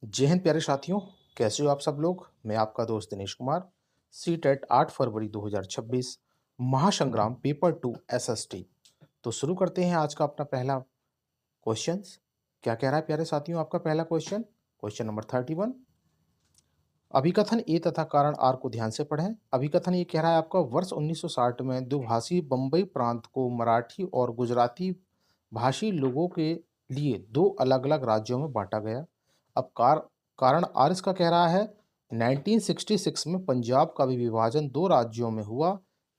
जय हिंद प्यारे साथियों, कैसे हो आप सब लोग? मैं आपका दोस्त दिनेश कुमार। सीटेट 8 फरवरी 2026 महासंग्राम पेपर 2 एसएसटी। तो शुरू करते हैं आज का अपना पहला क्वेश्चंस। क्या कह रहा है प्यारे साथियों आपका पहला क्वेश्चन? Question number 31। अभिकथन ए तथा कारण आर को ध्यान से पढ़ें। अभिकथन ये कह रहा है आपका वर्ष 1960 में द्विभाषी बम्बई प्रांत को मराठी और गुजराती भाषी लोगों के लिए दो अलग-अलग राज्यों में बांटा गया। अब कारण आर इसका कह रहा है 1966 में पंजाब का भी विभाजन दो राज्यों में हुआ,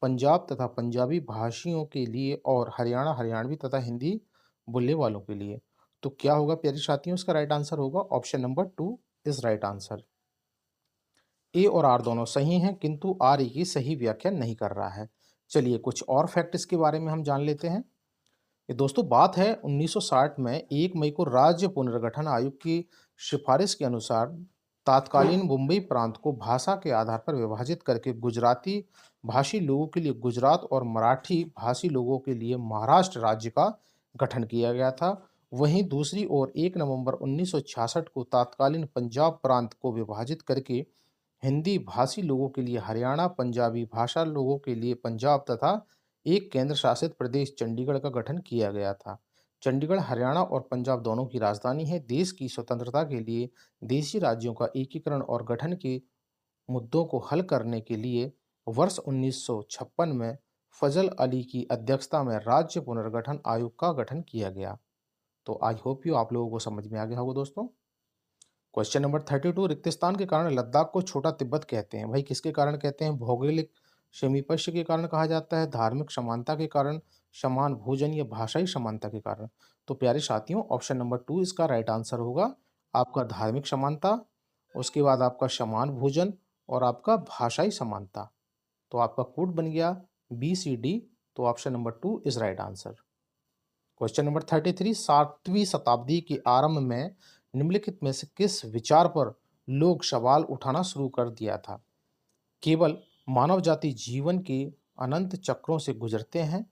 पंजाब तथा पंजाबी भाषियों के लिए और हरियाणा हरियाणवी तथा हिंदी बोलने वालों के लिए। तो क्या होगा प्यारे साथियों? इसका राइट आंसर होगा option number 2 is right answer. A और आर दोनों सही हैं, किंतु आर ई की सही व्याख्या नहीं कर रहा है। चलिए कुछ और फैक्ट इसके बारे में हम जान लेते हैं। ये दोस्तों बात है 1960 में 1 मई को राज्य पुनर्गठन आयोग की सिफारिश के अनुसार तात्कालीन मुंबई प्रांत को भाषा के आधार पर विभाजित करके गुजराती भाषी लोगों के लिए गुजरात और मराठी भाषी लोगों के लिए महाराष्ट्र राज्य का गठन किया गया था। वहीं दूसरी ओर 1 नवंबर 1966 को तात्कालीन पंजाब प्रांत को विभाजित करके हिंदी भाषी लोगों के लिए हरियाणा, पंजाबी भाषा लोगों के लिए पंजाब तथा एक केंद्र शासित प्रदेश चंडीगढ़ का गठन किया गया था। चंडीगढ़ हरियाणा और पंजाब दोनों की राजधानी है। देश की स्वतंत्रता के लिए देशी राज्यों का एकीकरण और गठन के मुद्दों को हल करने के लिए वर्ष 1956 में फजल अली की अध्यक्षता में राज्य पुनर्गठन आयोग का गठन किया गया। तो आई होप यू आप लोगों को समझ में आ गया होगा दोस्तों। Question number 32। रिक्तस्थान के कारण लद्दाख को छोटा तिब्बत कहते हैं। भाई किसके कारण कहते हैं? भौगोलिक समीपस्य के कारण कहा जाता है, धार्मिक समानता के कारण, समान भोजन या भाषाई समानता के कारण। तो प्यारे साथियों ऑप्शन नंबर 2 इसका राइट आंसर होगा। आपका धार्मिक समानता, उसके बाद आपका समान भोजन और आपका भाषाई समानता। तो आपका कोड बन गया BCD। तो option number 2 is right answer. Question number 33। 7वीं शताब्दी के आरंभ में निम्नलिखित में से किस विचार पर लोग सवाल उठाना शुरू कर दिया था? केवल मानव जाति जीवन के अनंत चक्रों से गुजरते हैं,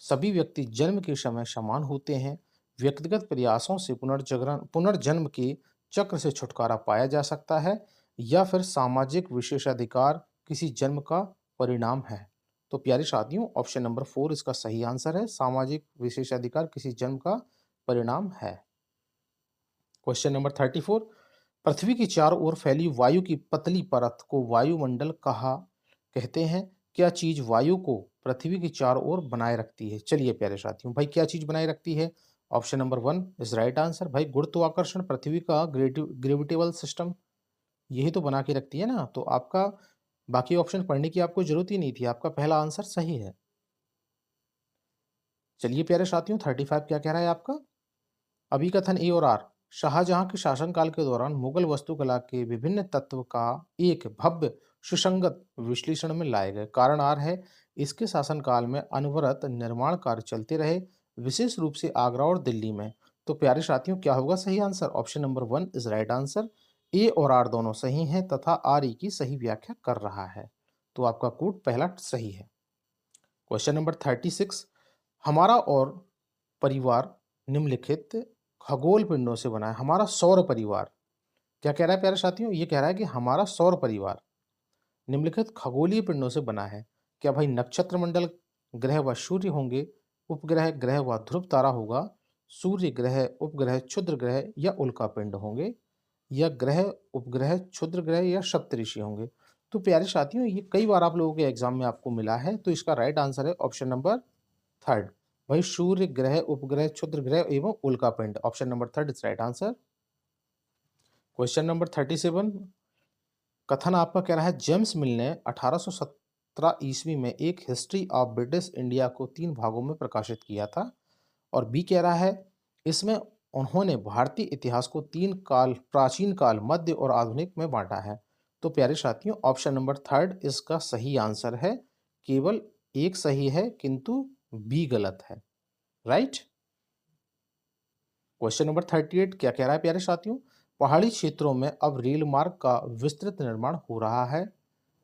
सभी व्यक्ति जन्म के समय समान होते हैं, व्यक्तिगत प्रयासों से पुनर्जन्म के चक्र से छुटकारा पाया जा सकता है, या फिर सामाजिक विशेषाधिकार किसी जन्म का परिणाम है। तो प्यारे साथियों ऑप्शन नंबर 4 इसका सही आंसर है। सामाजिक विशेषाधिकार किसी जन्म का परिणाम है। Question number 34। पृथ्वी की चारों ओर फैली वायु की पतली परत को वायुमंडल कहा कहते हैं। क्या चीज वायु को पृथ्वी की चारों ओर बनाए रखती है? चलिए प्यारे साथियों, भाई क्या चीज बनाए रखती है? Option number 1 is right answer. भाई गुरुत्वाकर्षण, पृथ्वी का ग्रेविटेबल सिस्टम, यही तो बना के रखती है ना। तो आपका बाकी ऑप्शन पढ़ने की आपको जरूरत ही नहीं थी, आपका पहला आंसर सही है। चलिए प्यारे साथियों 35 क्या कह रहा है आपका? अभिकथन ए और आर शाहजहां के शासनकाल के दौरान मुगल वास्तुकला के विभिन्न तत्व का एक भव्य सुसंगत विश्लेषण में लाए गए। कारण आर है इसके शासनकाल में अनवरत निर्माण कार्य चलते रहे, विशेष रूप से आगरा और दिल्ली में। तो प्यारे साथियों क्या होगा सही answer? Option number 1 is right answer. A और आर दोनों सही हैं तथा आर ई की सही व्याख्या कर रहा है। तो आपका कोड पहला सही है। Question number 36। हमारा और परिवार निम्नलिखित खगोल पिंडों से बना है। हमारा सौर परिवार क्या कह रहा है प्यारे साथियों? ये कह रहा है कि हमारा सौर परिवार निम्नलिखित खगोलीय पिंडों से बना है। क्या भाई नक्षत्र मंडल, ग्रह व सूर्य होंगे, उपग्रह, ग्रह व ध्रुव तारा होगा, सूर्य ग्रह, उपग्रह, क्षुद्र ग्रह या उल्का पिंड होंगे, या ग्रह, उपग्रह, क्षुद्र ग्रह या सप्तऋषि होंगे? तो प्यारे साथियों ये कई बार आप लोगों के एग्जाम में आपको मिला है, तो इसका राइट आंसर है ऑप्शन नंबर 3। भाई सूर्य ग्रह, उपग्रह, क्षुद्र ग्रह एवं उल्का पिंड। Option number 3 is right answer. Question number 37। कथन आपका कह रहा है जेम्स मिल ने 1817 ईस्वी में एक हिस्ट्री ऑफ ब्रिटिश इंडिया को 3 भागों में प्रकाशित किया था। और बी कह रहा है इसमें उन्होंने भारतीय इतिहास को 3 काल, प्राचीन काल, मध्य और आधुनिक में बांटा है। तो प्यारे साथियों ऑप्शन नंबर 3 इसका सही आंसर है। केवल एक सही है किंतु बी गलत है। राइट। क्वेश्चन नंबर 38 क्या कह रहा है प्यारे साथियों? पहाड़ी क्षेत्रों में अब रेल मार्ग का विस्तृत निर्माण हो रहा है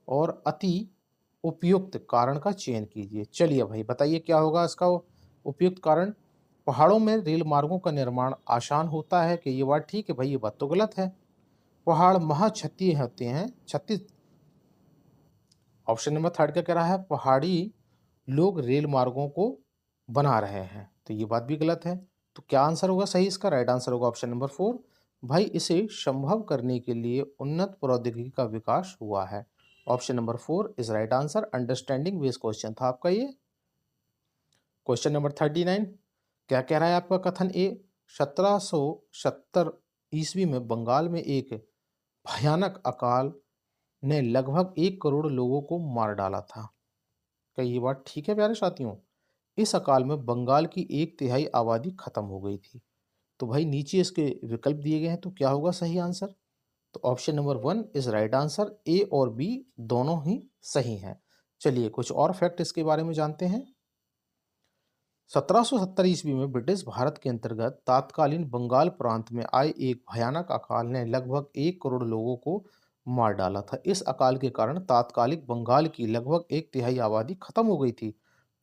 और अति उपयुक्त कारण का चयन कीजिए। चलिए भाई बताइए क्या होगा इसका उपयुक्त कारण? पहाड़ों में रेल मार्गों का निर्माण आसान होता है कि ये बात ठीक है भाई? ये बात तो गलत है। पहाड़ महाक्षत्रिय होते हैं, छत्तीस। ऑप्शन नंबर थर्ड क्या कह रहा है, पहाड़ी लोग रेल मार्गों को बना रहे हैं, तो ये बात भी गलत है। तो क्या आंसर होगा सही, इसका राइट आंसर होगा ऑप्शन नंबर फोर। भाई इसे संभव करने के लिए उन्नत प्रौद्योगिकी का विकास हुआ है। Option number four is right answer. Understanding based question था आपका ये। क्वेश्चन नंबर 39 क्या कह रहा है आपका कथन ए, 1770 ईस्वी में बंगाल में एक भयानक अकाल ने लगभग 1 करोड़ लोगों को मार डाला था। क्या ये बात ठीक है प्यारे साथियों? इस अकाल में बंगाल की 1/3 आबादी खत्म हो गई थी। तो भाई नीचे इसके विकल्प दिए गए हैं, तो क्या होगा सही आंसर? तो option number one is right answer. A और बी दोनों ही सही हैं। चलिए कुछ और फैक्ट इसके बारे में जानते हैं। 1770 ईस्वी में ब्रिटिश भारत के अंतर्गत तत्कालीन बंगाल प्रांत में आए एक भयानक अकाल ने लगभग 1 करोड़ लोगों को मार डाला था। इस अकाल के कारण तात्कालिक बंगाल की लगभग 1/3 आबादी खत्म हो गई थी।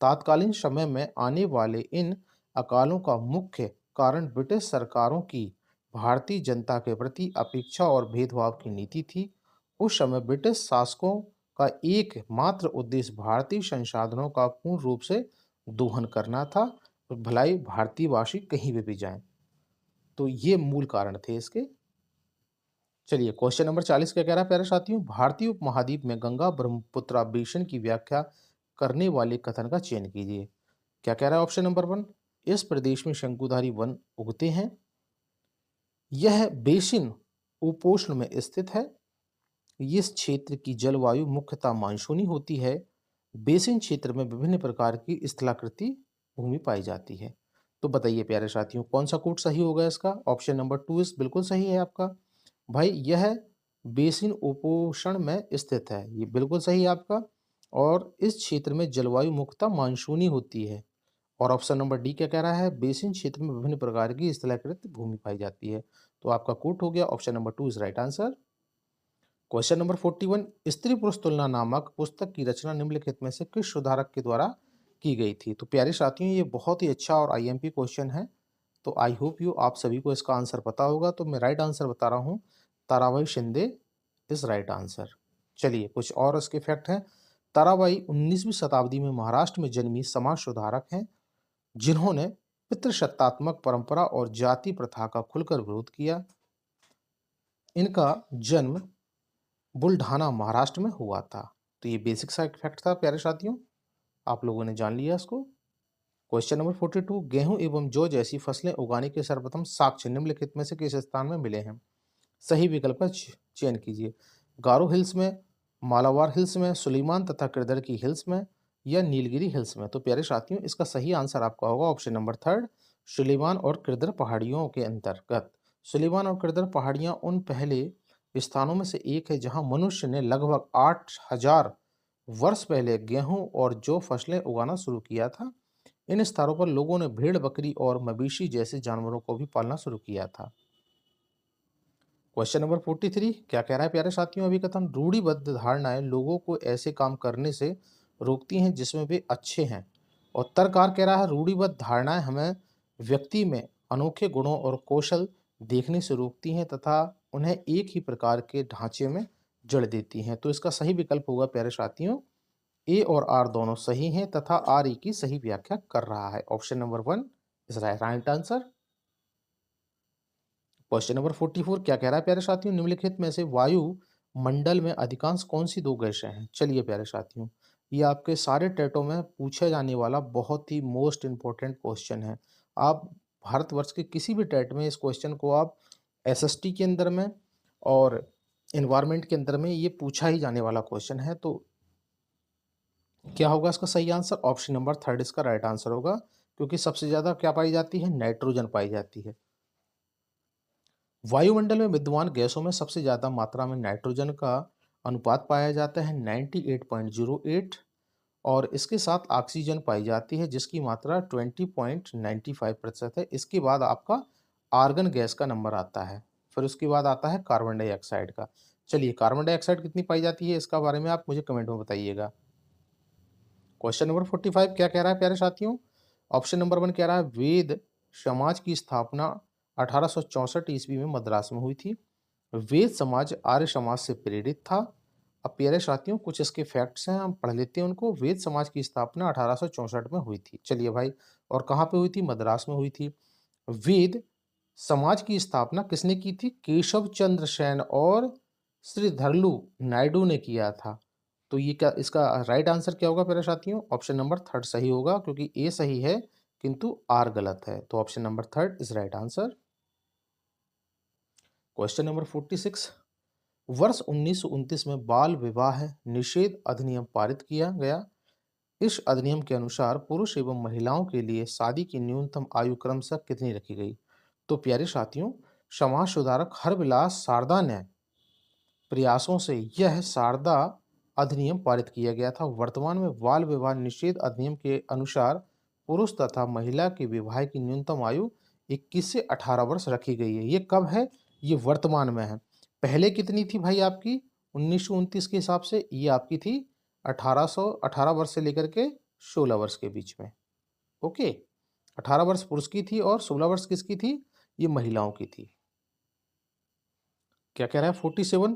तात्कालीन समय में आने वाले इन अकालों का मुख्य कारण ब्रिटिश सरकारों की भारतीय जनता के प्रति अपेक्षा और भेदभाव की नीति थी। उस समय ब्रिटिश शासकों का एकमात्र उद्देश्य भारतीय संसाधनों का पूर्ण रूप से दोहन करना था, भलाई भारतीयवासी कहीं भी जाएं। तो ये मूल कारण थे इसके। चलिए क्वेश्चन नंबर 40 क्या कह रहा है प्यारे साथियों, भारतीय उपमहाद्वीप में गंगा ब्रह्मपुत्र बेसिन की व्याख्या करने वाले कथन का चयन कीजिए। क्या कह रहा है ऑप्शन नंबर वन, इस प्रदेश में शंकुधारी वन उगते हैं। यह बेसिन उपोष्ण में स्थित है। इस क्षेत्र की जलवायु मुख्यतः मानसूनी होती है। बेसिन क्षेत्र में विभिन्न प्रकार की स्थलाकृति भूमि पाई जाती है। तो बताइए प्यारे साथियों कौन सा कोड सही होगा इसका? ऑप्शन नंबर टू इस बिल्कुल सही है आपका। भाई यह बेसिन उपोषण में स्थित है, ये बिल्कुल सही है आपका। और इस क्षेत्र में जलवायु मुख्यतः मानसूनी होती है। और ऑप्शन नंबर डी क्या कह रहा है, बेसिन क्षेत्र में विभिन्न प्रकार की स्थलाकृत भूमि पाई जाती है। तो आपका कोट हो गया option number two is right answer. Question number 41 स्त्री पुरुष तुलना नामक पुस्तक की रचना निम्नलिखित में से किस सुधारक के द्वारा की गई थी? तो प्यारे साथियों ये बहुत ही अच्छा और आईएमपी क्वेश्चन है। तो आई होप यू आप सभी को इसका आंसर पता होगा। तो मैं राइट आंसर बता रहा हूँ, Tarabai Shinde is right answer. चलिए कुछ और इसके फैक्ट हैं। ताराबाई 19वीं शताब्दी में महाराष्ट्र में जन्मी समाज सुधारक हैं, जिन्होंने पितृसत्तात्मक परंपरा और जाति प्रथा का खुलकर विरोध किया। इनका जन्म बुल्ढाना महाराष्ट्र में हुआ था। तो ये बेसिक सा फैक्ट था प्यारे साथियों, आप लोगों ने जान लिया इसको। क्वेश्चन नंबर 42 गेहूं एवं जौ जैसी फसलें उगाने के सर्वप्रथम साक्ष्य निम्नलिखित में से किस स्थान में मिले हैं? सही विकल्प का चयन कीजिए। गारो हिल्स में, मालाबार हिल्स में, सुलेमान तथा किरदर की हिल्स में, या नीलगिरी हिल्स में? तो प्यारे साथियों इसका सही आंसर आपका होगा ऑप्शन नंबर थर्ड, सुलेमान और किरदर पहाड़ियों के अंतर्गत। सुलेमान और किरदर पहाड़ियां उन पहले स्थानों में से एक है जहां मनुष्य ने लगभग 8000 वर्ष पहले गेहूं और जौ फसलें उगाना शुरू किया था। इन स्थानों पर लोगों ने भेड़, बकरी और मवेशी जैसे जानवरों को भी पालना शुरू किया था। क्वेश्चन नंबर 43 क्या कह रहा है प्यारे साथियों, अभी कथन रूढ़िबद्ध धारणाएं लोगों को ऐसे काम करने से रोकती हैं जिसमें वे अच्छे हैं। और उत्तरकार कह रहा है रूढ़िबद्ध धारणाएं हमें व्यक्ति में अनोखे गुणों और कौशल देखने से रोकती हैं तथा उन्हें एक ही प्रकार के ढांचे में जड़ देती हैं। तो इसका सही विकल्प होगा प्यारे साथियों, ए और आर दोनों सही हैं तथा आर ई की सही व्याख्या कर रहा है। Option number one is right answer. Question number 44 क्या कह रहा है प्यारे साथियों, निम्नलिखित में से वायु मंडल में अधिकांश कौन सी दो गैसें हैं? चलिए प्यारे साथियों ये आपके सारे टेटों में पूछा जाने वाला बहुत ही मोस्ट इंपॉर्टेंट क्वेश्चन है। आप भारतवर्ष के किसी भी टेट में इस क्वेश्चन को आप एसएसटी के अंदर में और इन्वायरमेंट के अंदर में ये पूछा ही जाने वाला क्वेश्चन है। तो क्या होगा इसका सही आंसर? ऑप्शन नंबर थर्ड इसका राइट आंसर होगा, क्योंकि सबसे ज्यादा क्या पाई जाती है, नाइट्रोजन पाई जाती है। वायुमंडल में विद्यमान गैसों में सबसे ज्यादा मात्रा में नाइट्रोजन का अनुपात पाया जाता है 98.08, और इसके साथ ऑक्सीजन पाई जाती है जिसकी मात्रा 20.95% है। इसके बाद आपका आर्गन गैस का नंबर आता है, फिर उसके बाद आता है कार्बन डाइऑक्साइड का। चलिए कार्बन डाइऑक्साइड कितनी पाई जाती है इसका बारे में आप मुझे कमेंट में बताइएगा। क्वेश्चन नंबर 45 क्या कह रहा है प्यारे साथियों, ऑप्शन नंबर वन कह रहा है वेद समाज की स्थापना 1864 ईस्वी में मद्रास में हुई थी। वेद समाज आर्य समाज से प्रेरित था। अब प्यारे साथियों कुछ इसके फैक्ट्स हैं, हम पढ़ लेते हैं उनको। वेद समाज की स्थापना 1864 में हुई थी। चलिए भाई, और कहाँ पे हुई थी? मद्रास में हुई थी। वेद समाज की स्थापना किसने की थी? केशव चंद्र सेन और श्रीधरलू नायडू ने किया था। तो ये क्या, इसका राइट आंसर क्या होगा प्यारे साथियों? ऑप्शन नंबर थर्ड सही होगा, क्योंकि ए सही है किंतु आर गलत है। तो option number third is right answer. Question number 46, वर्ष 1929 में बाल विवाह निषेध अधिनियम पारित किया गया। इस अधिनियम के अनुसार पुरुष एवं महिलाओं के लिए शादी की न्यूनतम आयु क्रमशः कितनी रखी गई? तो प्यारे साथियों, समाज सुधारक हरविलास सारदा ने प्रयासों से यह शारदा अधिनियम पारित किया गया था। वर्तमान में बाल विवाह निषेध अधिनियम के अनुसार पुरुष तथा महिला के विवाह की न्यूनतम आयु 21 से 18 वर्ष रखी गई है। ये कब है? ये वर्तमान में है। पहले कितनी थी भाई आपकी? 1929 के हिसाब से ये आपकी थी 1818 वर्ष से लेकर के 16 वर्ष के बीच में। ओके, 18 वर्ष पुरुष की थी और 16 वर्ष किसकी थी? ये महिलाओं की थी। क्या कह रहा है 47,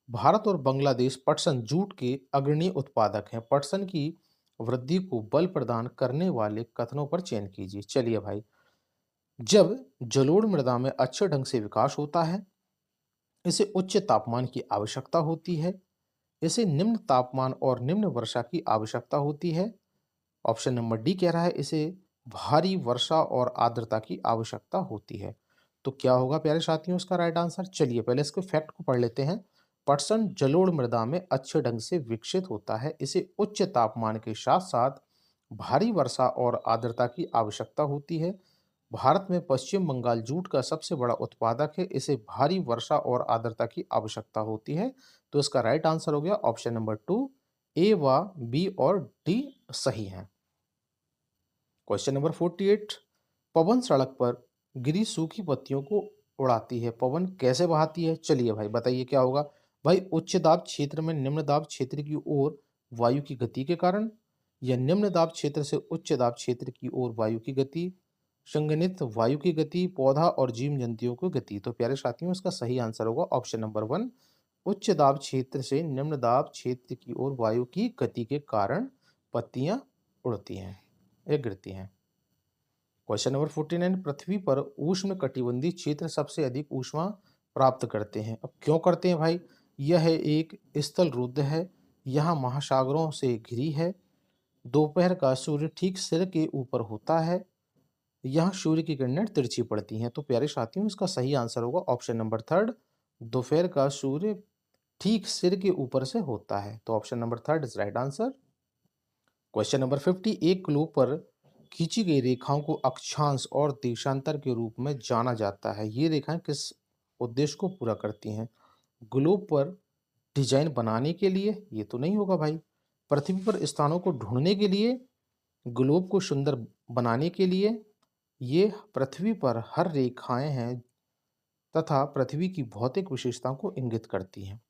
भारत और बांग्लादेश पटसन जूट के अग्रणी उत्पादक हैं। पटसन की वृद्धि को बल प्रदान करने वाले कथनों पर चयन कीजिए। चलिए भाई, जब जलोढ़ मृदा में अच्छे ढंग से विकास होता है, इसे उच्च तापमान की आवश्यकता होती है, इसे निम्न तापमान और निम्न वर्षा की आवश्यकता होती है। ऑप्शन नंबर डी कह रहा है इसे भारी वर्षा और आर्द्रता की आवश्यकता होती है। तो क्या होगा प्यारे साथियों इसका राइट आंसर? चलिए पहले इसके फैक्ट को पढ़ लेते हैं। पटसन जलोढ़ मृदा में अच्छे ढंग से विकसित होता है, इसे उच्च तापमान के साथ साथ भारी वर्षा और आर्द्रता की आवश्यकता होती है। भारत में पश्चिम बंगाल जूट का सबसे बड़ा उत्पादक है, इसे भारी वर्षा और आर्द्रता की आवश्यकता होती है। तो इसका राइट आंसर हो गया ऑप्शन नंबर टू, ए व बी और डी सही है। क्वेश्चन नंबर 48, पवन सड़क पर गिरी सूखी पत्तियों को उड़ाती है, पवन कैसे बहाती है? चलिए भाई बताइए क्या होगा। भाई उच्च दाब क्षेत्र में निम्न दाब क्षेत्र की ओर वायु की गति के कारण, या निम्न दाब क्षेत्र से उच्च दाब क्षेत्र की ओर वायु की गति, संगनित वायु की गति, पौधा और जीव जंतुओं की गति। तो प्यारे साथियों इसका सही आंसर होगा ऑप्शन नंबर वन, उच्च दाब क्षेत्र से निम्न दाब क्षेत्र की ओर वायु की गति के कारण पत्तियां उड़ती हैं या गिरती हैं। क्वेश्चन नंबर 49, पृथ्वी पर उष्ण कटिबंधीय क्षेत्र सबसे अधिक ऊष्मा प्राप्त करते हैं। अब क्यों करते हैं भाई? यह एक स्थल रुद्ध है, यहाँ महासागरों से घिरी है, दोपहर का सूर्य ठीक सिर के ऊपर होता है, यहाँ सूर्य की किरणें तिरछी पड़ती हैं। तो प्यारे साथियों इसका सही आंसर होगा ऑप्शन नंबर थर्ड, दोपहर का सूर्य ठीक सिर के ऊपर से होता है। तो option number third is right answer. Question number 50, एक ग्लोब पर खींची गई रेखाओं को अक्षांश और देशांतर के रूप में जाना जाता है। ये रेखाएं किस उद्देश्य को पूरा करती हैं? ग्लोब पर डिजाइन बनाने के लिए? ये तो नहीं होगा भाई। पृथ्वी पर स्थानों को ढूंढने के लिए? ग्लोब को सुंदर बनाने के लिए? ये पृथ्वी पर हर रेखाएं हैं तथा पृथ्वी की भौतिक विशेषताओं को इंगित करती हैं।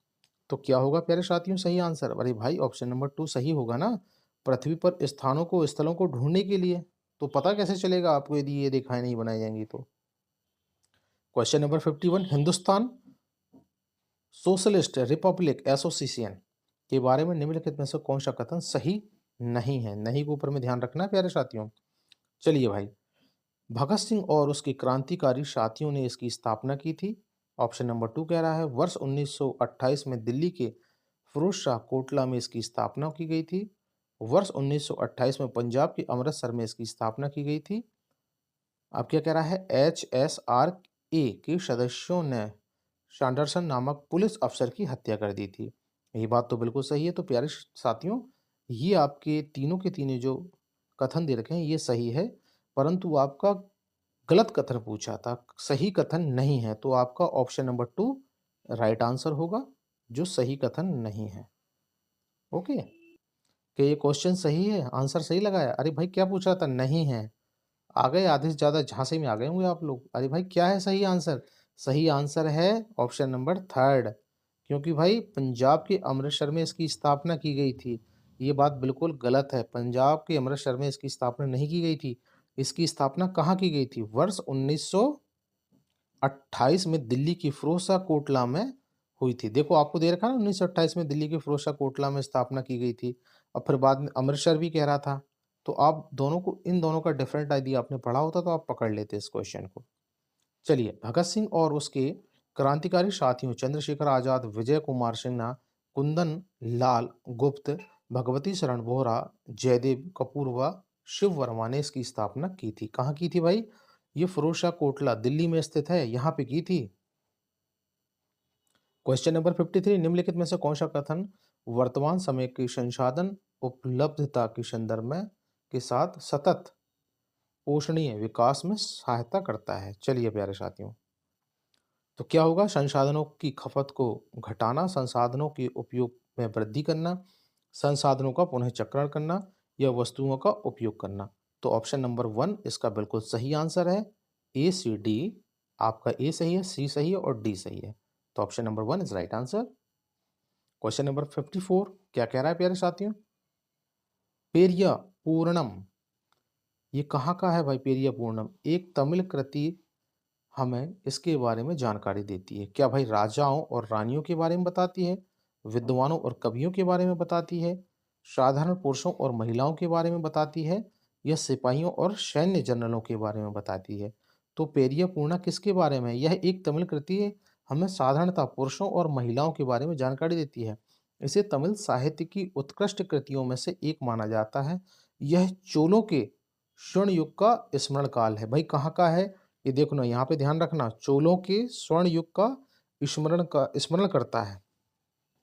तो क्या होगा प्यारे साथियों सही आंसर? अरे भाई ऑप्शन नंबर टू सही होगा ना, पृथ्वी पर स्थानों को स्थलों को ढूंढने के लिए। तो पता कैसे चलेगा आपको यदि ये रेखाएं नहीं बनाई जाएंगी तो? Question number 51, Hindustan socialist Republic association के बारे में निम्नलिखित में से कौन सा कथन सही नहीं है? नहीं के ऊपर में ध्यान रखना है प्यारे साथियों। चलिए भाई, भगत सिंह और उसके क्रांतिकारी साथियों ने इसकी स्थापना की थी। ऑप्शन नंबर टू कह रहा है वर्ष 1928 में दिल्ली के फिरोज शाह कोटला में इसकी स्थापना की गई थी। वर्ष 1928 में पंजाब के अमृतसर में इसकी स्थापना की गई थी। अब क्या कह रहा है HSRA के सदस्यों ने सैंडरसन नामक पुलिस अफसर की हत्या कर दी थी। यही बात तो बिल्कुल सही है। तो प्यारे साथियों, ये आपके तीनों के तीनों जो कथन दे रखे हैं ये सही है, परंतु आपका गलत कथन पूछा था, सही कथन नहीं है। तो आपका option number two right answer होगा, जो सही कथन नहीं है। ओके, क्या ये क्वेश्चन सही है? आंसर सही लगाया? अरे भाई क्या पूछा था? नहीं है। आ गए आधे से ज़्यादा झांसे में आ गए होंगे आप लोग। अरे भाई क्या है सही आंसर? सही आंसर है ऑप्शन नंबर थर्ड, क्योंकि भाई पंजाब के अमृतसर में इसकी स्थापना की गई थी। ये बात बिल्कुल गलत है, पंजाब के अमृतसर में इसकी स्थापना नहीं की गई थी। इसकी स्थापना कहाँ की गई थी? वर्ष 1928 में दिल्ली की फिरोजशाह कोटला में हुई थी। देखो आपको दे रखा है ना, 1928 में दिल्ली की फिरोजशाह कोटला में स्थापना की गई थी। और फिर बाद में अमृतसर भी कह रहा था। तो आप दोनों को, इन दोनों का डिफरेंट यदि आपने पढ़ा होता तो आप पकड़ लेते इस क्वेश्चन को। चलिए, भगत सिंह और उसके क्रांतिकारी साथियों चंद्रशेखर आजाद, विजय कुमार सिन्हा, कुंदन लाल गुप्त, भगवती शरण बोहरा, जयदेव कपूर व शिव वर्मा ने इसकी स्थापना की थी। कहाँ की थी भाई? ये फिरोजशाह कोटला दिल्ली में स्थित है, यहाँ पे की थी। क्वेश्चन नंबर 53, निम्नलिखित में से कौन सा कथन वर्तमान समय की संसाधन उपलब्धता के संदर्भ में के साथ सतत पोषणीय विकास में सहायता करता है? चलिए प्यारे साथियों, तो क्या होगा? संसाधनों की खपत को घटाना, संसाधनों के उपयोग में वृद्धि करना, संसाधनों का पुनः चक्रण करना या वस्तुओं का उपयोग करना। तो ऑप्शन नंबर 1 इसका बिल्कुल सही आंसर है। ए सी डी, आपका ए सही है, सी सही है और डी सही है। तो option number 1 is right answer. Question number 54 क्या कह रहा है प्यारे साथियों? पेरिया पूर्णम, ये कहाँ का है भाई? पेरिया पूर्णम एक तमिल कृति हमें इसके बारे में जानकारी देती है। क्या भाई राजाओं और रानियों के बारे में बताती है, विद्वानों और कवियों के बारे में बताती है, साधारण पुरुषों और महिलाओं के बारे में बताती है, या सिपाहियों और सैन्य जनरलों के बारे में बताती है? तो पेरिया पूर्णा किसके बारे में है? यह एक तमिल कृति है, हमें साधारणतः पुरुषों और महिलाओं के बारे में जानकारी देती है। इसे तमिल साहित्य की उत्कृष्ट कृतियों में से एक माना जाता है। यह चोलों के स्वर्ण युग का स्मरण काल है। भाई कहाँ का है? ये देखो ना, यहाँ पे ध्यान रखना, चोलों के स्वर्ण युग का स्मरण करता है,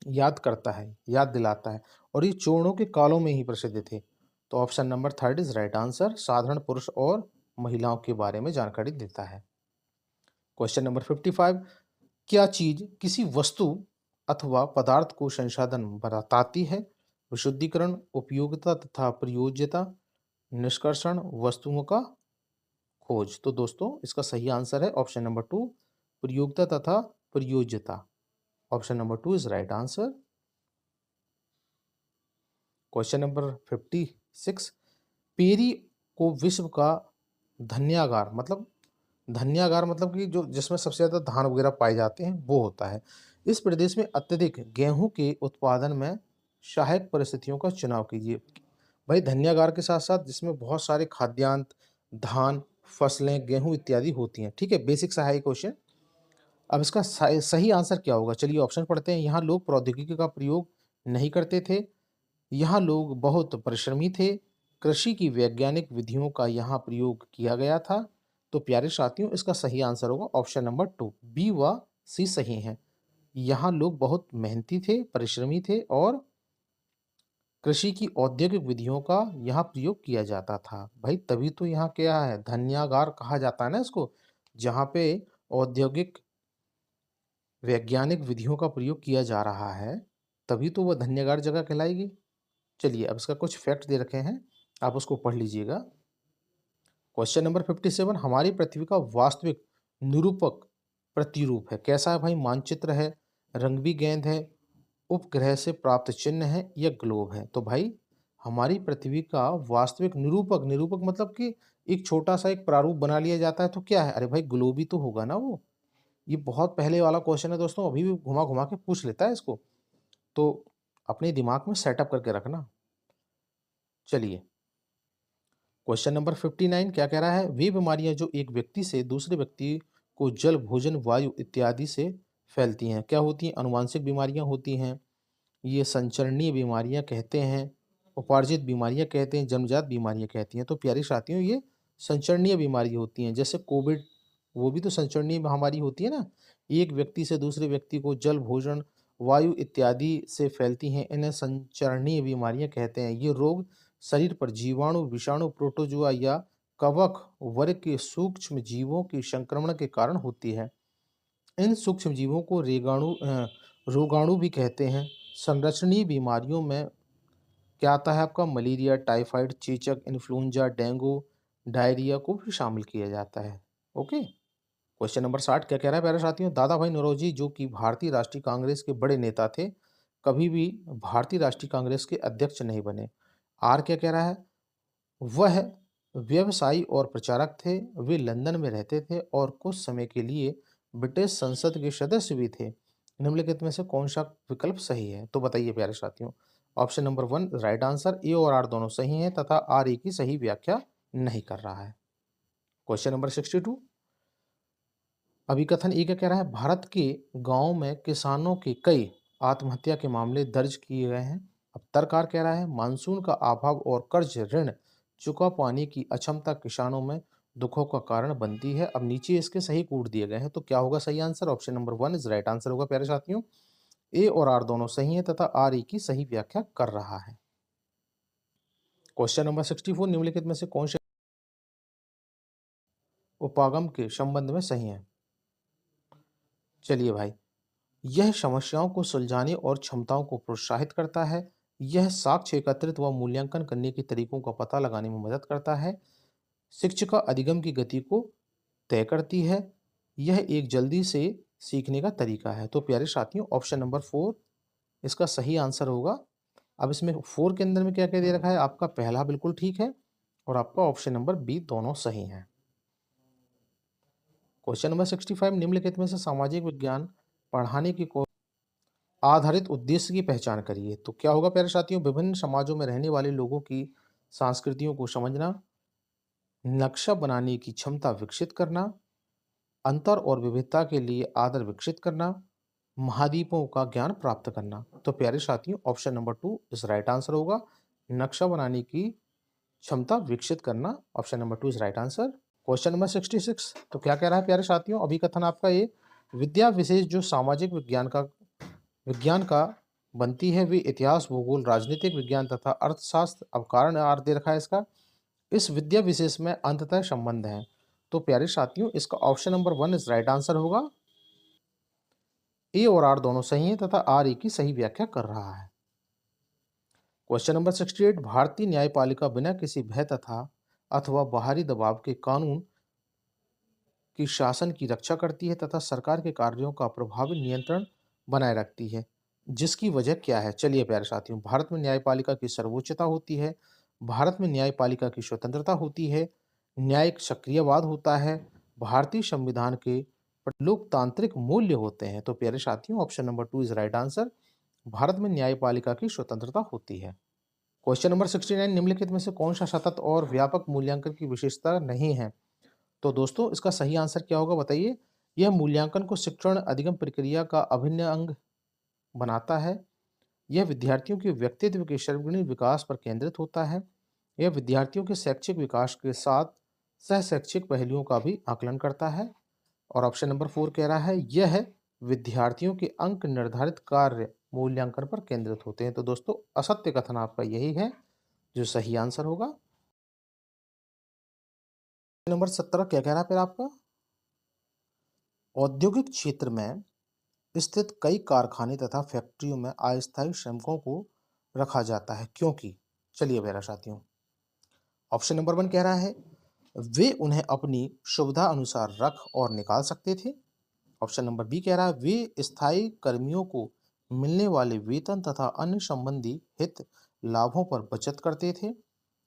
याद करता है, याद दिलाता है। और ये चोलों के कालों में ही प्रसिद्ध थे। तो option number 3 is right answer, साधारण पुरुष और महिलाओं के बारे में जानकारी देता है। क्वेश्चन नंबर 55, क्या चीज किसी वस्तु अथवा पदार्थ को संसाधन बताती है? विशुद्धिकरण, उपयोगिता तथा प्रयोज्यता, निष्कर्षण, वस्तुओं का खोज। तो दोस्तों इसका सही आंसर है ऑप्शन नंबर 2, प्रयोगिता तथा प्रयोज्यता। Option number 2 is right answer. Question number 56, पेरी को विश्व का धन्यागार मतलब, धन्यागार मतलब कि जो जिसमें सबसे ज्यादा धान वगैरह पाए जाते हैं वो होता है। इस प्रदेश में अत्यधिक गेहूं के उत्पादन में सहायक परिस्थितियों का चुनाव कीजिए। भाई धन्यागार के साथ साथ जिसमें बहुत सारे खाद्यान्न, धान, फसलें, गेहूं इत्यादि होती हैं। ठीक है, बेसिक सा है क्वेश्चन। अब इसका सही आंसर क्या होगा? चलिए ऑप्शन पढ़ते हैं। यहाँ लोग प्रौद्योगिकी का प्रयोग नहीं करते थे, यहाँ लोग बहुत परिश्रमी थे, कृषि की वैज्ञानिक विधियों का यहाँ प्रयोग किया गया था। तो प्यारे साथियों इसका सही आंसर होगा ऑप्शन नंबर 2, बी व सी सही है। यहाँ लोग बहुत मेहनती थे, परिश्रमी थे और कृषि की औद्योगिक विधियों का यहाँ प्रयोग किया जाता था। भाई तभी तो यहाँ क्या है, धन्यागार कहा जाता है ना इसको, जहाँ पे औद्योगिक वैज्ञानिक विधियों का प्रयोग किया जा रहा है, तभी तो वह धन्यगार जगह कहलाएगी। चलिए अब इसका कुछ फैक्ट दे रखे हैं, आप उसको पढ़ लीजिएगा। क्वेश्चन नंबर 57, हमारी पृथ्वी का वास्तविक निरूपक प्रतिरूप है कैसा है? भाई मानचित्र है, रंगवी गेंद है, उपग्रह से प्राप्त चिन्ह है या ग्लोब है? तो भाई हमारी पृथ्वी का वास्तविक निरूपक, निरूपक मतलब कि एक छोटा सा एक प्रारूप बना लिया जाता है तो क्या है? अरे भाई ग्लोब ही तो होगा ना वो। ये बहुत पहले वाला क्वेश्चन है दोस्तों, अभी भी घुमा घुमा के पूछ लेता है इसको, तो अपने दिमाग में सेटअप करके रखना। चलिए क्वेश्चन नंबर 59 क्या कह रहा है? वे बीमारियां जो एक व्यक्ति से दूसरे व्यक्ति को जल, भोजन, वायु इत्यादि से फैलती हैं क्या होती हैं? अनुवांशिक बीमारियां होती हैं, ये संचरणीय बीमारियां कहते हैं, उपार्जित बीमारियां कहते हैं, जन्मजात बीमारियां कहती हैं। तो प्यारे साथियों ये संचरणीय बीमारी होती हैं, जैसे कोविड, वो भी तो संचरणीय महामारी होती है ना। एक व्यक्ति से दूसरे व्यक्ति को जल, भोजन, वायु इत्यादि से फैलती हैं, इन्हें संचरणीय बीमारियां कहते हैं। ये रोग शरीर पर जीवाणु, विषाणु, प्रोटोजुआ या कवक वर्ग के सूक्ष्म जीवों के संक्रमण के कारण होती है। इन सूक्ष्म जीवों को रोगाणु भी कहते हैं। संरचनीय बीमारियों में क्या आता है आपका? मलेरिया, टाइफाइड, चेचक, इन्फ्लुएंजा, डेंगू, डायरिया को भी शामिल किया जाता है। ओके। क्वेश्चन नंबर 60 क्या कह रहा है प्यारे साथियों? दादा भाई नौरोजी जो कि भारतीय राष्ट्रीय कांग्रेस के बड़े नेता थे, कभी भी भारतीय राष्ट्रीय कांग्रेस के अध्यक्ष नहीं बने। आर क्या कह रहा है? वह व्यवसायी और प्रचारक थे, वे लंदन में रहते थे और कुछ समय के लिए ब्रिटिश संसद के सदस्य भी थे। निम्नलिखित में से कौन सा विकल्प सही है? तो बताइए प्यारे साथियों। Option number 1 right answer, A और आर दोनों सही हैं तथा आर ए की सही व्याख्या नहीं कर रहा है। क्वेश्चन नंबर 62, अभिकथन ए क्या कह रहा है? भारत के गांव में किसानों के कई आत्महत्या के मामले दर्ज किए गए हैं। अब तर्ककार कह रहा है मानसून का अभाव और कर्ज ऋण चुका पाने की अक्षमता किसानों में दुखों का कारण बनती है। अब नीचे इसके सही कूट दिए गए हैं, तो क्या होगा सही answer? Option number 1 is right answer होगा प्यारे साथियों। ए और आर दोनों सही हैं तथा आर ई की सही व्याख्या कर रहा है। क्वेश्चन नंबर 64, निम्नलिखित में से कौन से उपागम के संबंध में सही है? चलिए भाई, यह समस्याओं को सुलझाने और क्षमताओं को प्रोत्साहित करता है। यह साक्ष्य एकत्रित व मूल्यांकन करने के तरीकों का पता लगाने में मदद करता है। शिक्षिका अधिगम की गति को तय करती है। यह एक जल्दी से सीखने का तरीका है। तो प्यारे साथियों, ऑप्शन नंबर 4 इसका सही आंसर होगा। अब इसमें 4 के अंदर में क्या क्या दे रखा है? आपका पहला बिल्कुल ठीक है और आपका ऑप्शन नंबर बी दोनों सही हैं। क्वेश्चन नंबर 65, निम्नलिखित में से सामाजिक विज्ञान पढ़ाने की आधारित उद्देश्य की पहचान करिए। तो क्या होगा प्यारे साथियों? विभिन्न समाजों में रहने वाले लोगों की संस्कृतियों को समझना, नक्शा बनाने की क्षमता विकसित करना, अंतर और विविधता के लिए आदर विकसित करना, महाद्वीपों का ज्ञान प्राप्त करना। तो प्यारे साथियों, ऑप्शन नंबर 2 इस राइट आंसर होगा। नक्शा बनाने की क्षमता विकसित करना, option number 2 is right answer. Question number 66, तो क्या कह रहा है प्यारे साथियों? अभिकथन आपका ये विद्या विशेष जो सामाजिक विज्ञान का बनती है वे इतिहास, भूगोल, राजनीतिक विज्ञान तथा अर्थशास्त्र। अब कारण आर दे रखा है इसका। इस विद्या विशेष में अंततः संबंध है। तो प्यारे साथियों, इसका ऑप्शन नंबर 1 इस राइट आंसर होगा। ए और आर दोनों सही हैं तथा आर ए की सही व्याख्या कर रहा है। क्वेश्चन नंबर 68, भारतीय न्यायपालिका बिना किसी भय तथा अथवा बाहरी दबाव के कानून की शासन की रक्षा करती है तथा सरकार के कार्यों का प्रभावी नियंत्रण बनाए रखती है। जिसकी वजह क्या है? चलिए प्यारे साथियों, भारत में न्यायपालिका की सर्वोच्चता होती है। भारत में न्यायपालिका की स्वतंत्रता होती है। न्यायिक सक्रियवाद होता है। भारतीय संविधान के लोकतांत्रिक मूल्य होते हैं। तो प्यारे साथियों, option number 2 is right answer. Bharat में न्यायपालिका की स्वतंत्रता होती है। क्वेश्चन नंबर 69, निम्नलिखित में से कौन सा सतत और व्यापक मूल्यांकन की विशेषता नहीं है? तो दोस्तों, इसका सही आंसर क्या होगा बताइए? यह मूल्यांकन को शिक्षण अधिगम प्रक्रिया का अभिन्न अंग बनाता है। यह विद्यार्थियों के व्यक्तित्व के सर्वांगीण विकास पर केंद्रित होता है। यह विद्यार्थियों के शैक्षिक विकास के साथ सह शैक्षिक पहलुओं का भी आकलन करता है। और ऑप्शन नंबर 4 कह रहा है यह विद्यार्थियों के अंक निर्धारित कार्य मूल्यांकन पर केंद्रित होते हैं। तो दोस्तों, असत्य कथन आपका यही है जो सही आंसर होगा। नंबर 17 क्या कह रहा है फिर आपका? औद्योगिक क्षेत्र में स्थित कई कारखाने तथा फैक्ट्रियों में अस्थायी श्रमिकों को रखा जाता है क्योंकि, चलिए मेरा साथियों, ऑप्शन नंबर 1 कह रहा है वे उन्हें अपनी सुविधा अनुसार रख और निकाल सकते थे। ऑप्शन नंबर बी कह रहा है वे स्थायी कर्मियों को मिलने वाले वेतन तथा अन्य संबंधी हित लाभों पर बचत करते थे।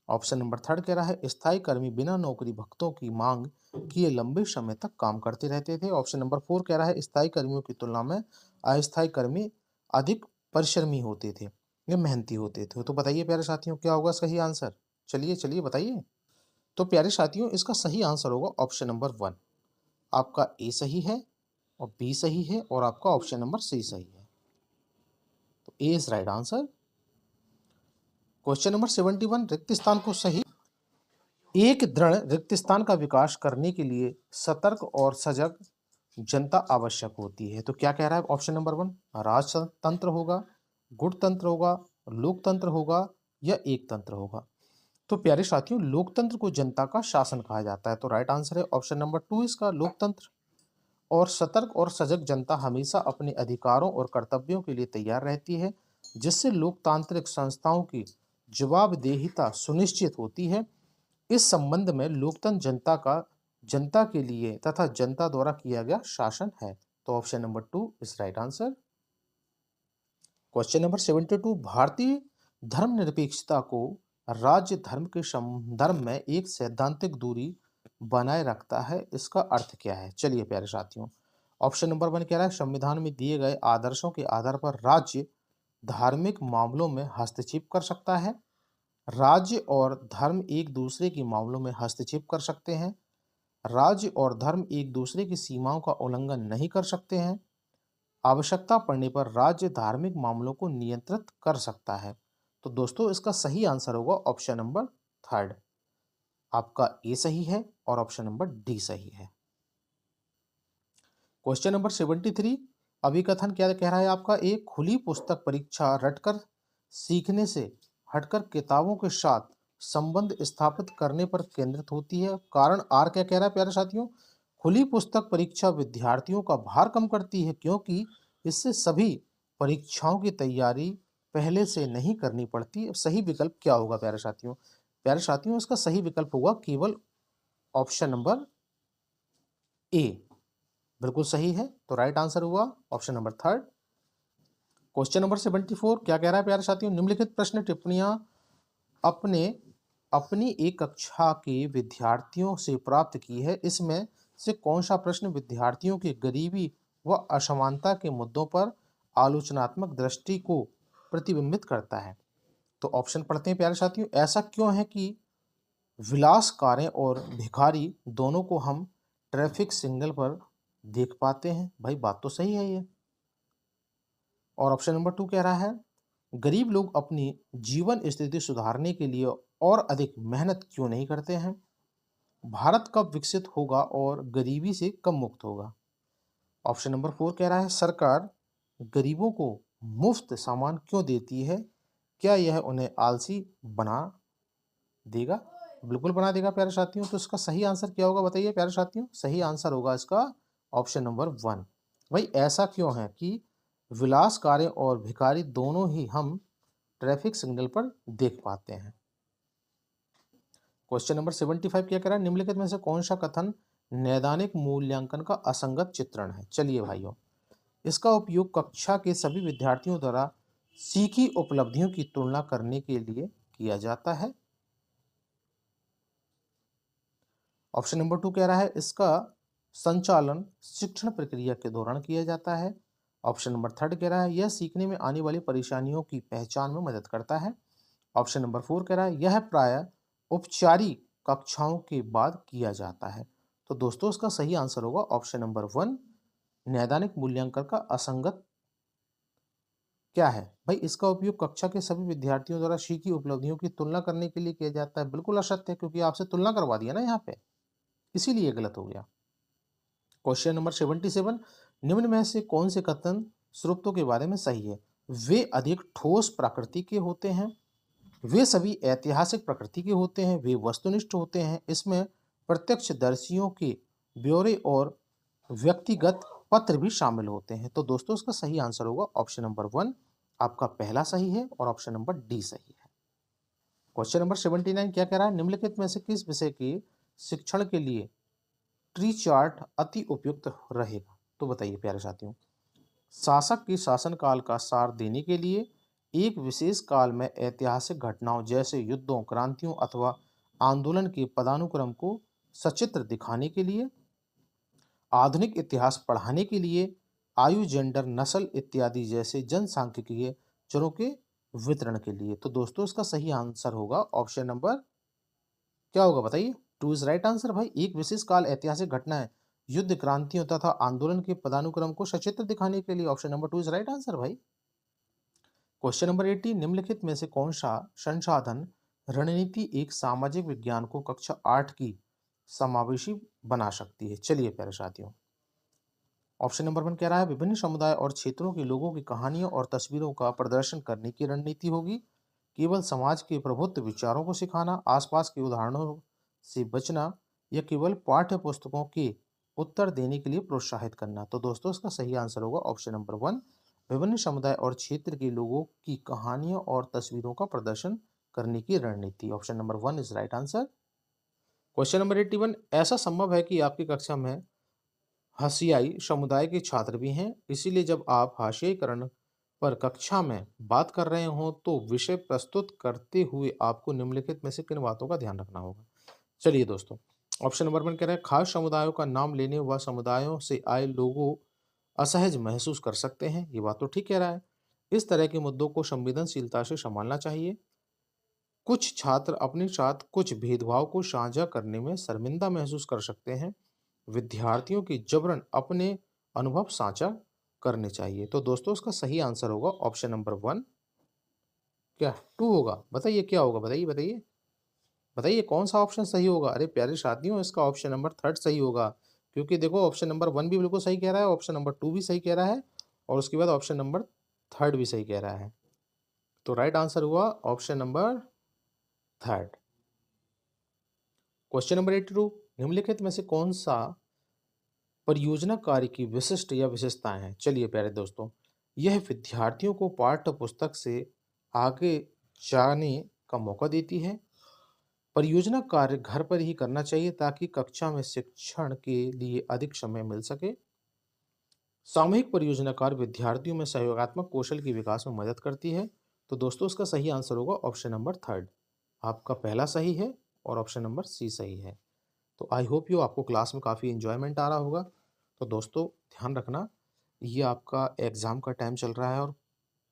ऑप्शन नंबर 3 कह रहा है स्थायी कर्मी बिना नौकरी भत्तों की मांग किए लंबे समय तक काम करते रहते थे। ऑप्शन नंबर 4 कह रहा है स्थायी कर्मियों की तुलना में अस्थायी कर्मी अधिक परिश्रमी होते थे या मेहनती होते थे। तो बताइए प्यारे साथियों, क्या होगा सही आंसर? चलिए चलिए बताइए। तो प्यारे साथियों, इसका सही आंसर होगा ऑप्शन नंबर 1। आपका ए सही है और बी सही है और आपका ऑप्शन नंबर सी सही है। तो A is right answer. Question number 71, रिक्त स्थान को सही एक दृढ़ रिक्त स्थान का विकास करने के लिए सतर्क और सजग जनता आवश्यक होती है। तो क्या कह रहा है ऑप्शन नंबर 1? राजतंत्र होगा, गुटतंत्र होगा, लोकतंत्र होगा या एक तंत्र होगा। तो प्यारे साथियों, लोकतंत्र को जनता का शासन कहा जाता है। तो राइट आंसर है ऑप्शन नंबर 2 इसका लोकतंत्र। और सतर्क और सजग जनता हमेशा अपने अधिकारों और कर्तव्यों के लिए तैयार रहती है, जिससे लोकतांत्रिक संस्थाओं की जवाबदेहिता सुनिश्चित होती है। इस संबंध में लोकतंत्र जनता के लिए तथा जनता द्वारा किया गया शासन है। तो option number 2 is right answer. Question number 72, भारतीय धर्मनिरपेक्षता को राज्य धर्म के संदर्भ में एक सैद्धांतिक दूरी बनाए रखता है, इसका अर्थ क्या है? चलिए प्यारे साथियों, ऑप्शन नंबर 1 कह रहा है संविधान में दिए गए आदर्शों के आधार पर राज्य धार्मिक मामलों में हस्तक्षेप कर सकता है। राज्य और धर्म एक दूसरे के मामलों में हस्तक्षेप कर सकते हैं। राज्य और धर्म एक दूसरे की सीमाओं का उल्लंघन नहीं कर सकते हैं। आवश्यकता पड़ने पर राज्य धार्मिक मामलों को नियंत्रित कर सकता है। तो दोस्तों इसका सही आंसर होगा ऑप्शन नंबर 3। आपका ए सही है और ऑप्शन नंबर डी सही है। क्वेश्चन नंबर 73 अभिकथन क्या कह रहा है आपका, एक खुली पुस्तक परीक्षा रटकर सीखने से हटकर किताबों के साथ संबंध स्थापित करने पर केंद्रित होती है। कारण आर क्या कह रहा है प्यारे साथियों, खुली पुस्तक परीक्षा विद्यार्थियों का भार कम करती है क्योंकि इससे सभी परीक्षाओं की तैयारी पहले से नहीं करनी पड़ती। सही विकल्प क्या होगा प्यारे साथियों? प्यारे साथियों इसका सही विकल्प होगा केवल ऑप्शन नंबर ए। बिल्कुल सही है, तो राइट आंसर हुआ ऑप्शन नंबर 3। क्वेश्चन नंबर 74 क्या कह रहा है प्यारे साथियों, निम्नलिखित प्रश्न टिप्पणियां अपने अपनी एक कक्षा के विद्यार्थियों से प्राप्त की है, इसमें से कौन सा प्रश्न विद्यार्थियों की गरीबी व असमानता के मुद्दों पर आलोचनात्मक दृष्टि को प्रतिबिंबित करता है? तो ऑप्शन पढ़ते हैं प्यारे साथियों। ऐसा क्यों है कि विलासकारें और भिखारी दोनों को हम ट्रैफिक सिग्नल पर देख पाते हैं? भाई बात तो सही है ये। और ऑप्शन नंबर 2 कह रहा है गरीब लोग अपनी जीवन स्थिति सुधारने के लिए और अधिक मेहनत क्यों नहीं करते हैं? भारत कब विकसित होगा और गरीबी से कब मुक्त होगा? ऑप्शन नंबर 4 कह रहा है सरकार गरीबों को मुफ्त सामान क्यों देती है? क्या यह उन्हें आलसी बना देगा? बिल्कुल बना देगा प्यारे साथियों। तो इसका सही आंसर क्या होगा बताइए प्यारे साथियों? सही आंसर होगा इसका ऑप्शन नंबर 1। भाई ऐसा क्यों है कि विलासकारें और भिखारी दोनों ही हम ट्रैफिक सिग्नल पर देख पाते हैं। क्वेश्चन नंबर 75 क्या कह रहा है, निम्नलिखित में से कौन सा कथन नैदानिक मूल्यांकन का असंगत चित्रण है? चलिए भाइयों, इसका उपयोग कक्षा के सभी विद्यार्थियों द्वारा सीखी उपलब्धियों की तुलना करने के लिए किया जाता है। ऑप्शन नंबर 2 कह रहा है इसका संचालन शिक्षण प्रक्रिया के दौरान किया जाता है। ऑप्शन नंबर 3 कह रहा है यह सीखने में आने वाली परेशानियों की पहचान में मदद करता है। ऑप्शन नंबर 4 कह रहा है यह प्रायः औपचारिक कक्षाओं के बाद किया जाता है। तो दोस्तों इसका सही आंसर होगा ऑप्शन नंबर 1, नैदानिक मूल्यांकन का असंगत क्या है? भाई इसका उपयोग कक्षा के सभी विद्यार्थियों द्वारा सीखी उपलब्धियों की तुलना करने के लिए किया जाता है। बिल्कुल असत्य है क्योंकि आपसे तुलना करवा दिया ना यहाँ पे, इसीलिए गलत हो गया। क्वेश्चन नंबर 77 निम्न में से कौन से कथन स्रोतों के बारे में सही है? वे अधिक ठोस प्रकृति के होते हैं, वे सभी ऐतिहासिक प्रकृति के होते हैं, वे वस्तुनिष्ठ होते हैं, इसमें प्रत्यक्षदर्शियों के ब्यौरे और व्यक्तिगत पत्र भी शामिल होते हैं। तो दोस्तों इसका सही आंसर होगा ऑप्शन नंबर 1। आपका पहला सही है और ऑप्शन नंबर डी सही है। क्वेश्चन नंबर 79 क्या कह रहा है, निम्नलिखित में से किस विषय के शिक्षण के लिए ट्री चार्ट अति उपयुक्त रहेगा? तो बताइए प्यारे साथियों। शासक के शासनकाल का सार देने के लिए, एक विशेष काल में ऐतिहासिक घटनाओं जैसे युद्धों, क्रांतियों अथवा आंदोलन के पदानुक्रम को सचित्र दिखाने के लिए, आधुनिक इतिहास पढ़ाने के लिए, आयु, जेंडर, नस्ल इत्यादि जैसे जनसांख्यिकीय चरों के वितरण के लिए। तो दोस्तों इसका सही आंसर होगा ऑप्शन नंबर क्या होगा बताइए? 2 इज राइट आंसर। भाई एक विशेष काल ऐतिहासिक घटना है, युद्ध, क्रांतियों तथा आंदोलन के पदानुक्रम को सचित्र दिखाने के लिए option number 2 is right answer भाई। क्वेश्चन नंबर 80 निम्नलिखित में से कौन सा संसाधन रणनीति एक सामाजिक विज्ञान को कक्षा 8 की समावेशी बना सकती है? चलिए प्यारे साथियों, ऑप्शन नंबर 1 कह रहा है विभिन्न समुदाय और क्षेत्रों के लोगों की कहानियों और तस्वीरों का प्रदर्शन करने की रणनीति होगी। केवल समाज के प्रभुत्व विचारों को सिखाना, आसपास के उदाहरणों से बचना या केवल पाठ्य पुस्तकों के उत्तर देने के लिए प्रोत्साहित करना। तो दोस्तों इसका सही आंसर होगा ऑप्शन नंबर 1, विभिन्न समुदाय और क्षेत्र के लोगों की कहानियों और तस्वीरों का प्रदर्शन करने की रणनीति। Option number 1 is right answer. Question number 81 ऐसा संभव है कि आपकी कक्षा में हाशियाई समुदाय के छात्र भी हैं, इसीलिए जब आप हाशियाईकरण पर कक्षा में बात कर रहे हों तो विषय प्रस्तुत करते हुए आपको निम्नलिखित में से किन बातों का ध्यान रखना होगा? चलिए दोस्तों, ऑप्शन नंबर 1 कह रहा है खास समुदायों का नाम लेने व समुदायों से आए लोगों असहज महसूस कर सकते हैं। ये बात तो ठीक कह रहा है। इस तरह के मुद्दों को संवेदनशीलता से संभालना चाहिए। कुछ छात्र अपने साथ कुछ भेदभाव को साझा करने में शर्मिंदा महसूस कर सकते हैं। विद्यार्थियों की जबरन अपने अनुभव साझा करने चाहिए। तो दोस्तों इसका सही आंसर होगा ऑप्शन नंबर वन। क्या टू होगा? बताइए क्या होगा? बताइए बताइए बताइए कौन सा ऑप्शन सही होगा? अरे प्यारे साथियों, इसका ऑप्शन नंबर थर्ड सही होगा। क्योंकि देखो ऑप्शन नंबर वन भी बिल्कुल सही कह रहा है, ऑप्शन नंबर टू भी सही कह रहा है और उसके बाद ऑप्शन नंबर थर्ड भी सही कह रहा है। तो राइट आंसर हुआ option number third. Question number 82, निम्नलिखित में से कौन सा परियोजना कार्य की विशिष्ट या विशेषताएं हैं? चलिए प्यारे दोस्तों, यह विद्यार्थियों को पाठ्य पुस्तक से आगे जाने का मौका देती है। परियोजना कार्य घर पर ही करना चाहिए ताकि कक्षा में शिक्षण के लिए अधिक समय मिल सके। सामूहिक परियोजना कार्य विद्यार्थियों में सहयोगात्मक कौशल के विकास में मदद करती है। तो दोस्तों इसका सही आंसर होगा ऑप्शन नंबर थर्ड। आपका पहला सही है और ऑप्शन नंबर सी सही है। तो आई होप यू आपको क्लास में काफ़ी इन्जॉयमेंट आ रहा होगा। तो दोस्तों ध्यान रखना, ये आपका एग्ज़ाम का टाइम चल रहा है और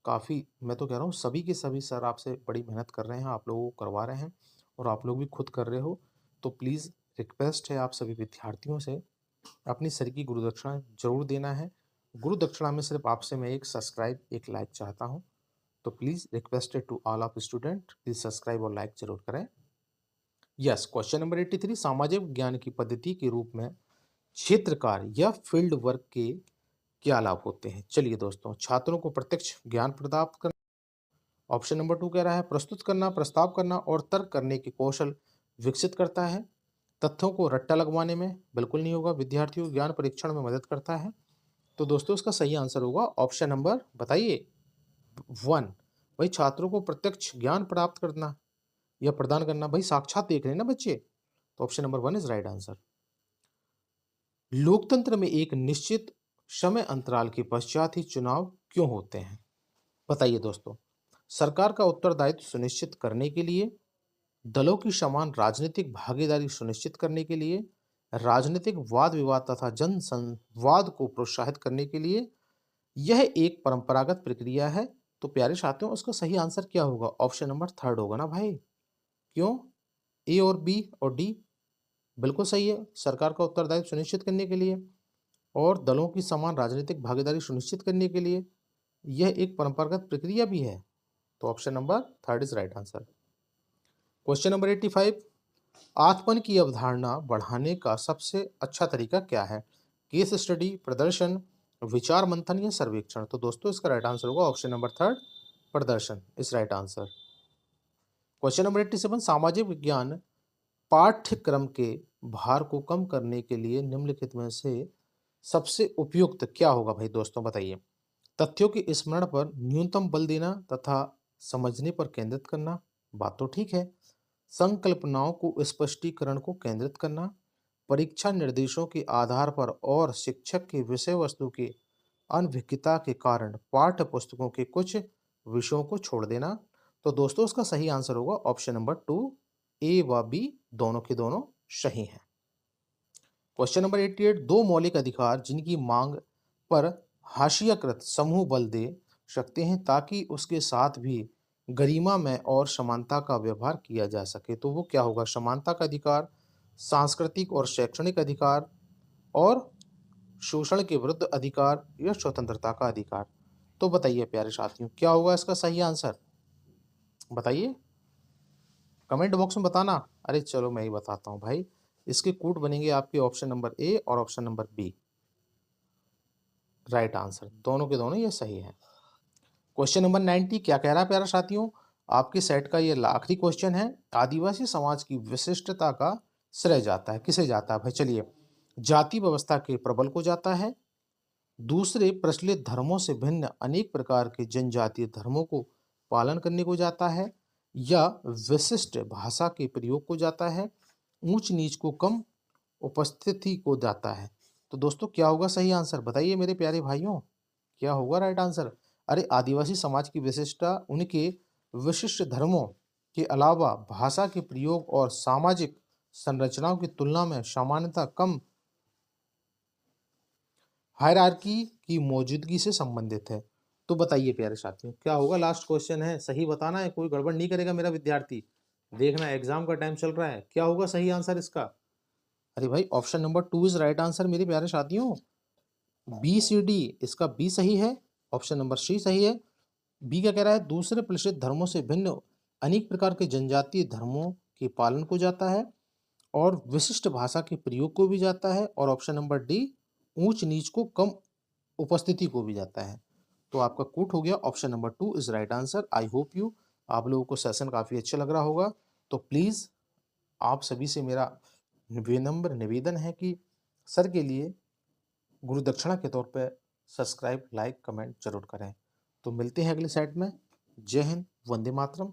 काफ़ी, मैं तो कह रहा हूँ सभी के सभी सर आपसे बड़ी मेहनत कर रहे हैं, आप लोगों को करवा रहे हैं और आप लोग भी खुद कर रहे हो। तो प्लीज़ रिक्वेस्ट है आप सभी विद्यार्थियों से, अपनी सर की गुरु दक्षिणा ज़रूर देना है। गुरु दक्षिणा में सिर्फ आपसे मैं एक सब्सक्राइब एक लाइक चाहता हूँ। तो please requested to all of student, please subscribe और लाइक ज़रूर करें। यस, क्वेश्चन नंबर 83, सामाजिक विज्ञान की पद्धति के रूप में क्षेत्र कार्य या फील्ड वर्क के क्या लाभ होते हैं? चलिए दोस्तों, छात्रों को प्रत्यक्ष ज्ञान प्राप्त करना, ऑप्शन नंबर टू कह रहा है प्रस्तुत करना, प्रस्ताव करना और तर्क करने के कौशल विकसित करता है। तथ्यों को रट्टा लगवाने में बिल्कुल नहीं होगा, विद्यार्थियों को ज्ञान परीक्षण में मदद करता है। तो दोस्तों इसका सही आंसर होगा ऑप्शन नंबर, बताइए, वन। भाई छात्रों को प्रत्यक्ष ज्ञान प्राप्त करना या प्रदान करना, भाई साक्षात देख रहे हैं ना बच्चे। तो option number one is right answer. लोकतंत्र में एक निश्चित समय अंतराल के पश्चात ही चुनाव क्यों होते हैं? बताइए दोस्तों। सरकार का उत्तरदायित्व सुनिश्चित करने के लिए, दलों की समान राजनीतिक भागीदारी सुनिश्चित करने के लिए, राजनीतिक वाद विवाद तथा जन संवाद को प्रोत्साहित करने के लिए, यह एक परंपरागत प्रक्रिया है। तो प्यारे साथियों उसका सही आंसर क्या होगा? ऑप्शन नंबर थर्ड होगा ना भाई। क्यों? ए और बी और डी बिल्कुल सही है। सरकार का उत्तरदायित्व सुनिश्चित करने के लिए और दलों की समान राजनीतिक भागीदारी सुनिश्चित करने के लिए, यह एक परंपरागत प्रक्रिया भी है। तो option number third is right answer. Question number 85, आत्मन की अवधारणा बढ़ाने का सबसे अच्छा तरीका क्या है? केस स्टडी, प्रदर्शन, विचार मंथन या सर्वेक्षण? तो दोस्तों इसका राइट आंसर होगा ऑप्शन नंबर थर्ड, प्रदर्शन is right answer. Question number 87, सामाजिक विज्ञान पाठ्यक्रम के भार को कम करने के लिए निम्नलिखित में से सबसे उपयुक्त क्या होगा? भाई दोस्तों बताइए। तथ्यों के स्मरण पर न्यूनतम बल देना तथा समझने पर केंद्रित करना, बात तो ठीक है। संकल्पनाओं को स्पष्टीकरण को केंद्रित करना, परीक्षा निर्देशों के आधार पर और शिक्षक की विषय वस्तु की अनभिज्ञता के कारण पाठ्य पुस्तकों के कुछ विषयों को छोड़ देना। तो दोस्तों इसका सही आंसर होगा ऑप्शन नंबर टू, ए व बी दोनों के दोनों सही हैं। क्वेश्चन नंबर 88, दो मौलिक अधिकार जिनकी मांग पर हाशियाकृत समूह बल दे सकते हैं ताकि उसके साथ भी गरिमा में और समानता का व्यवहार किया जा सके, तो वो क्या होगा? समानता का अधिकार, सांस्कृतिक और शैक्षणिक अधिकार और शोषण के विरुद्ध अधिकार या स्वतंत्रता का अधिकार? तो बताइए प्यारे साथियों क्या होगा इसका सही आंसर? बताइए कमेंट बॉक्स में बताना। अरे चलो मैं ही बताता हूँ भाई, इसके कूट बनेंगे आपके ऑप्शन नंबर ए और option number B. Right answer दोनों के दोनों ये सही है। क्वेश्चन नंबर 90 क्या कह रहा है प्यारा साथियों? आपके सेट का ये आखिरी क्वेश्चन है। आदिवासी समाज की विशिष्टता का श्रेय जाता है किसे जाता है? भाई चलिए, जाति व्यवस्था के प्रबल को जाता है, दूसरे प्रचलित धर्मों से भिन्न अनेक प्रकार के जनजातीय धर्मों को पालन करने को जाता है, या विशिष्ट भाषा के प्रयोग को जाता है, ऊंच नीच को कम उपस्थिति को जाता है? तो दोस्तों क्या होगा सही आंसर? बताइए मेरे प्यारे भाइयों क्या होगा राइट आंसर? अरे आदिवासी समाज की विशिष्टता उनके विशिष्ट धर्मों के अलावा भाषा के प्रयोग और सामाजिक संरचनाओं की तुलना में सामान्यतः कम हायरार्की की मौजूदगी से संबंधित है। तो बताइए प्यारे साथियों, क्या होगा? लास्ट क्वेश्चन है, सही बताना है, कोई गड़बड़ नहीं करेगा मेरा विद्यार्थी। देखना, एग्जाम का टाइम चल रहा है, क्या होगा सही आंसर इसका? अरे भाई, option number 2 is right answer मेरे प्यारे साथियों। बी सी डी, इसका बी सही है, ऑप्शन नंबर सी सही है। बी क्या कह रहा है? दूसरे प्रतिष्ठित धर्मों से भिन्न अनेक प्रकार के जनजातीय धर्मों के पालन को जाता है और विशिष्ट भाषा के प्रयोग को भी जाता है, और ऑप्शन नंबर डी, ऊंच नीच को कम उपस्थिति को भी जाता है। तो आपका कूट हो गया, option number 2 is right answer. I hope you, आप लोगों को सेशन काफ़ी अच्छा लग रहा होगा। तो प्लीज़ आप सभी से मेरा विनम्र निवेदन है कि सर के लिए गुरु दक्षिणा के तौर पे सब्सक्राइब, लाइक, कमेंट जरूर करें। तो मिलते हैं अगले सेट में। जय हिंद, वंदे मातरम।